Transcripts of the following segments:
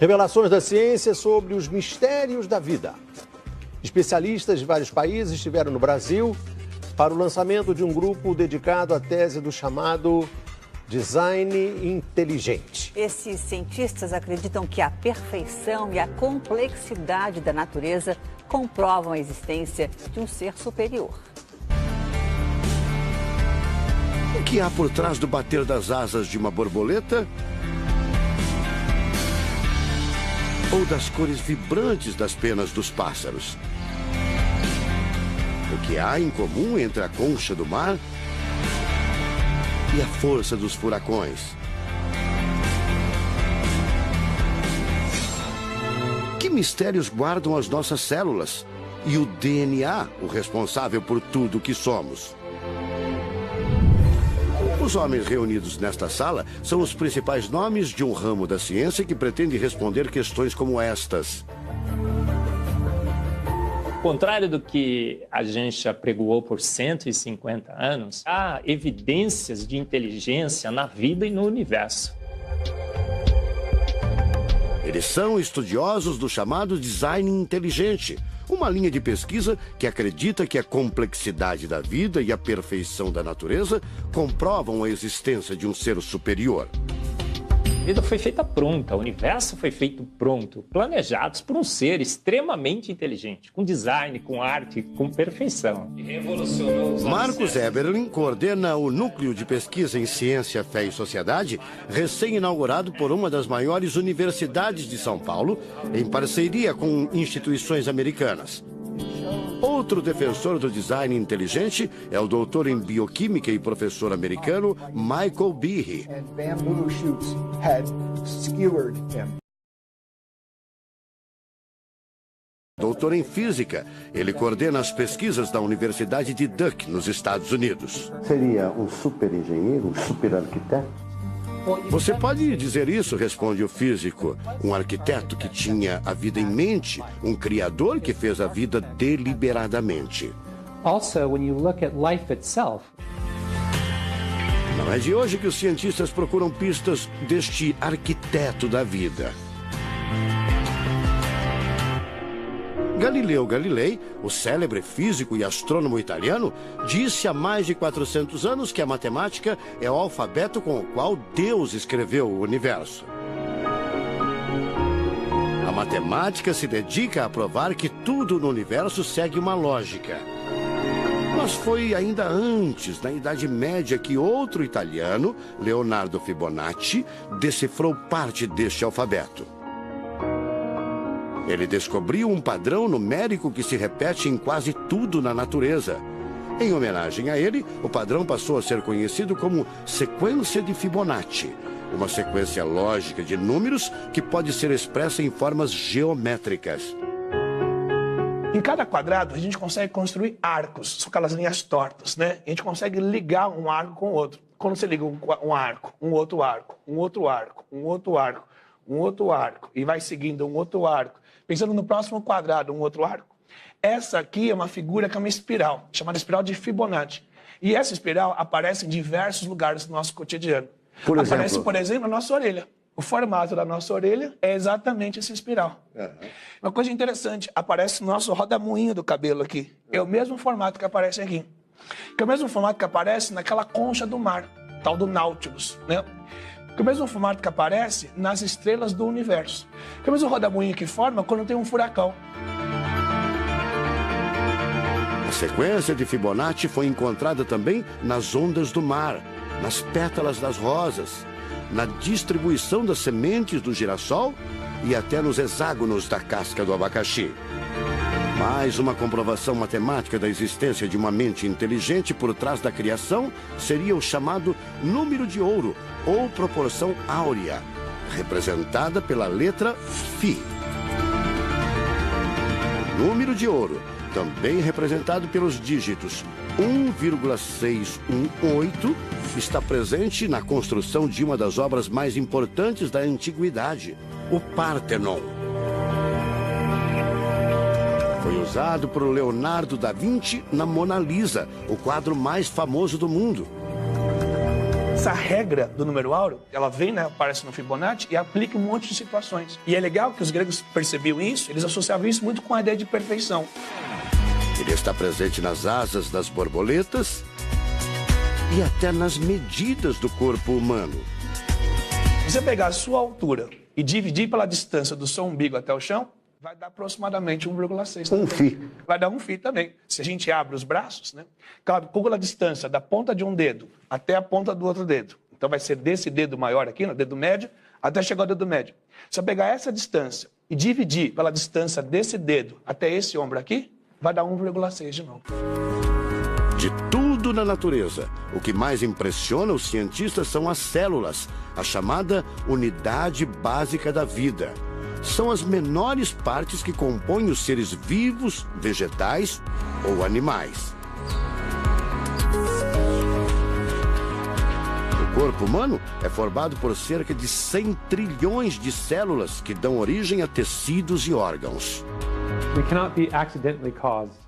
Revelações da ciência sobre os mistérios da vida. Especialistas de vários países estiveram no Brasil para o lançamento de um grupo dedicado à tese do chamado design inteligente. Esses cientistas acreditam que a perfeição e a complexidade da natureza comprovam a existência de um ser superior. O que há por trás do bater das asas de uma borboleta? Ou das cores vibrantes das penas dos pássaros? O que há em comum entre a concha do mar e a força dos furacões? Que mistérios guardam as nossas células e o DNA, o responsável por tudo o que somos? Os homens reunidos nesta sala são os principais nomes de um ramo da ciência que pretende responder questões como estas. Ao contrário do que a gente apregoou por 150 anos, há evidências de inteligência na vida e no universo. Eles são estudiosos do chamado design inteligente, uma linha de pesquisa que acredita que a complexidade da vida e a perfeição da natureza comprovam a existência de um ser superior. A vida foi feita pronta, o universo foi feito pronto, planejados por um ser extremamente inteligente, com design, com arte, com perfeição. E revolucionou os Marcos Eberlin coordena o Núcleo de Pesquisa em Ciência, Fé e Sociedade, recém-inaugurado por uma das maiores universidades de São Paulo, em parceria com instituições americanas. Outro defensor do design inteligente é o doutor em bioquímica e professor americano Michael Behe. Doutor em física, ele coordena as pesquisas da Universidade de Duke, nos Estados Unidos. Seria um super engenheiro, um super arquiteto? Você pode dizer isso, responde o físico. Um arquiteto que tinha a vida em mente, um criador que fez a vida deliberadamente. Also, when you look at life itself, não é de hoje que os cientistas procuram pistas deste arquiteto da vida. Galileu Galilei, o célebre físico e astrônomo italiano, disse há mais de 400 anos que a matemática é o alfabeto com o qual Deus escreveu o universo. A matemática se dedica a provar que tudo no universo segue uma lógica. Mas foi ainda antes, na Idade Média, que outro italiano, Leonardo Fibonacci, decifrou parte deste alfabeto. Ele descobriu um padrão numérico que se repete em quase tudo na natureza. Em homenagem a ele, o padrão passou a ser conhecido como sequência de Fibonacci, uma sequência lógica de números que pode ser expressa em formas geométricas. Em cada quadrado, a gente consegue construir arcos, são aquelas linhas tortas, né? A gente consegue ligar um arco com o outro. Quando você liga um arco, um outro arco, um outro arco, um outro arco, um outro arco, e vai seguindo um outro arco, pensando no próximo quadrado, um outro arco. Essa aqui é uma figura que é uma espiral, chamada espiral de Fibonacci. E essa espiral aparece em diversos lugares do nosso cotidiano. Aparece, por exemplo, na nossa orelha. O formato da nossa orelha é exatamente essa espiral. Uma coisa interessante, aparece no nosso rodamuinho do cabelo aqui. É o mesmo formato que aparece aqui. Que é o mesmo formato que aparece naquela concha do mar, tal do Nautilus, né? Que é o mesmo formato que aparece nas estrelas do universo. Que é o mesmo rodamuinho que forma quando tem um furacão. A sequência de Fibonacci foi encontrada também nas ondas do mar, nas pétalas das rosas, na distribuição das sementes do girassol e até nos hexágonos da casca do abacaxi. Mais uma comprovação matemática da existência de uma mente inteligente por trás da criação seria o chamado número de ouro, ou proporção áurea, representada pela letra Φ. O número de ouro, também representado pelos dígitos 1,618, está presente na construção de uma das obras mais importantes da antiguidade, o Partenon. Foi usado por Leonardo da Vinci na Mona Lisa, o quadro mais famoso do mundo. Essa regra do número áureo, ela vem, né, aparece no Fibonacci e aplica um monte de situações. E é legal que os gregos percebiam isso, eles associavam isso muito com a ideia de perfeição. Ele está presente nas asas das borboletas e até nas medidas do corpo humano. Se você pegar a sua altura e dividir pela distância do seu umbigo até o chão, vai dar aproximadamente 1,6. Um φ. Vai dar um φ também. Se a gente abre os braços, né? Calcula a distância da ponta de um dedo até a ponta do outro dedo. Então vai ser desse dedo maior aqui, no dedo médio, até chegar ao dedo médio. Se eu pegar essa distância e dividir pela distância desse dedo até esse ombro aqui, vai dar 1,6 de novo. De tudo na natureza, o que mais impressiona os cientistas são as células, a chamada unidade básica da vida. São as menores partes que compõem os seres vivos, vegetais ou animais. O corpo humano é formado por cerca de 100 trilhões de células que dão origem a tecidos e órgãos. We cannot be accidentally caused.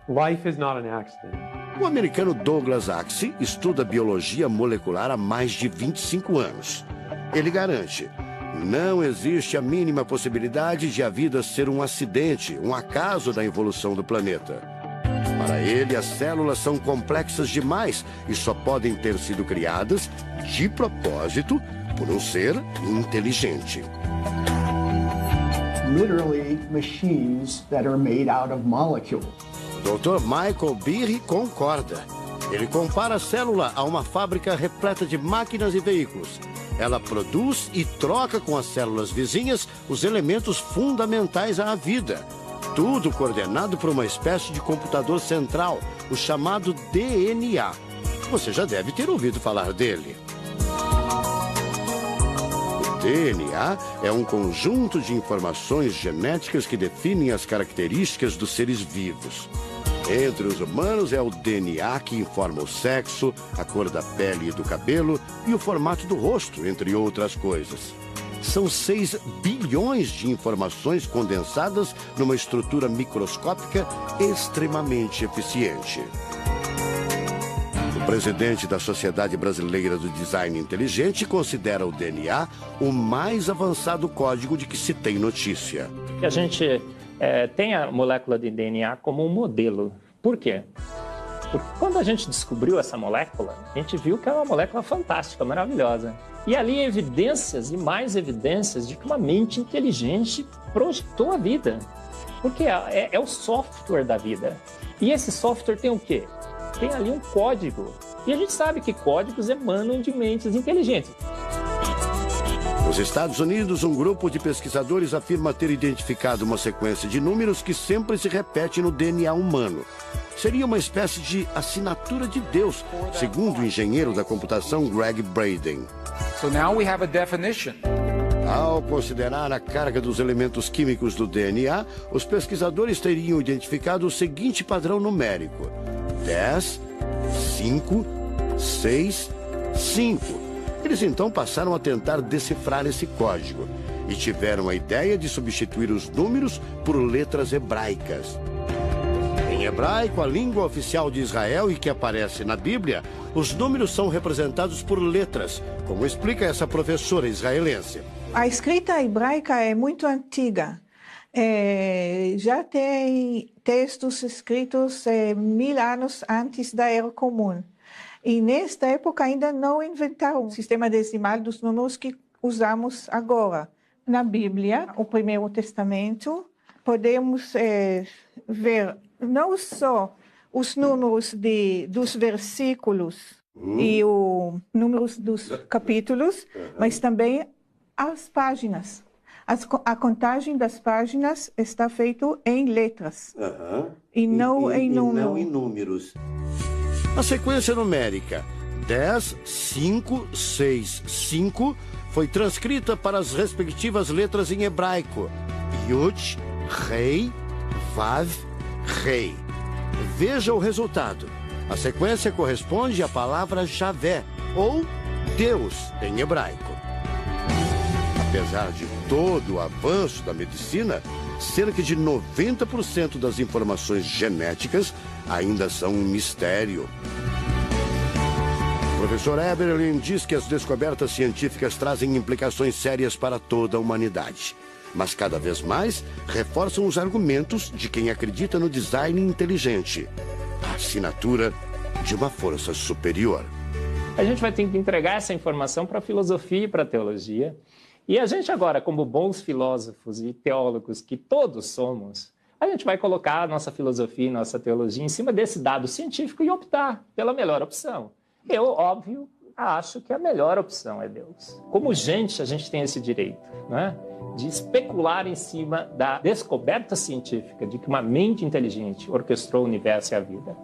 Life is not an accident. O americano Douglas Axie estuda biologia molecular há mais de 25 anos. Ele garante: não existe a mínima possibilidade de a vida ser um acidente, um acaso da evolução do planeta. Para ele, as células são complexas demais e só podem ter sido criadas de propósito por um ser inteligente. Literally machines that are made out of molecules. Dr. Michael Behe concorda. Ele compara a célula a uma fábrica repleta de máquinas e veículos. Ela produz e troca com as células vizinhas os elementos fundamentais à vida. Tudo coordenado por uma espécie de computador central, o chamado DNA. Você já deve ter ouvido falar dele. O DNA é um conjunto de informações genéticas que definem as características dos seres vivos. Entre os humanos é o DNA que informa o sexo, a cor da pele e do cabelo e o formato do rosto, entre outras coisas. São 6 bilhões de informações condensadas numa estrutura microscópica extremamente eficiente. O presidente da Sociedade Brasileira do Design Inteligente considera o DNA o mais avançado código de que se tem notícia. A gente tem a molécula de DNA como um modelo. Por quê? Porque quando a gente descobriu essa molécula, a gente viu que é uma molécula fantástica, maravilhosa. E ali evidências e mais evidências de que uma mente inteligente projetou a vida. Porque é o software da vida. E esse software tem o quê? Tem ali um código. E a gente sabe que códigos emanam de mentes inteligentes. Nos Estados Unidos, um grupo de pesquisadores afirma ter identificado uma sequência de números que sempre se repete no DNA humano. Seria uma espécie de assinatura de Deus, segundo o engenheiro da computação Greg Braden. So now we have a definition. Ao considerar a carga dos elementos químicos do DNA, os pesquisadores teriam identificado o seguinte padrão numérico: 10, 5, 6, 5. Eles então passaram a tentar decifrar esse código e tiveram a ideia de substituir os números por letras hebraicas. Em hebraico, a língua oficial de Israel e que aparece na Bíblia, os números são representados por letras, como explica essa professora israelense. A escrita hebraica é muito antiga. Já tem textos escritos 1000 anos antes da Era Comum. E nesta época ainda não inventaram o sistema decimal dos números que usamos agora. Na Bíblia, o Primeiro Testamento, podemos ver não só os números dos versículos e os números dos capítulos, mas também as páginas. A contagem das páginas está feita em letras e não em números. A sequência numérica 10, 5, 6, 5 foi transcrita para as respectivas letras em hebraico: Yud, Rei, Vav, Rei. Veja o resultado. A sequência corresponde à palavra Javé, ou Deus, em hebraico. Apesar de todo o avanço da medicina, cerca de 90% das informações genéticas ainda são um mistério. O professor Eberlin diz que as descobertas científicas trazem implicações sérias para toda a humanidade, mas cada vez mais reforçam os argumentos de quem acredita no design inteligente, a assinatura de uma força superior. A gente vai ter que entregar essa informação para a filosofia e para a teologia. E a gente agora, como bons filósofos e teólogos que todos somos, a gente vai colocar a nossa filosofia e nossa teologia em cima desse dado científico e optar pela melhor opção. Eu, óbvio, acho que a melhor opção é Deus. Como gente, a gente tem esse direito, né, de especular em cima da descoberta científica de que uma mente inteligente orquestrou o universo e a vida.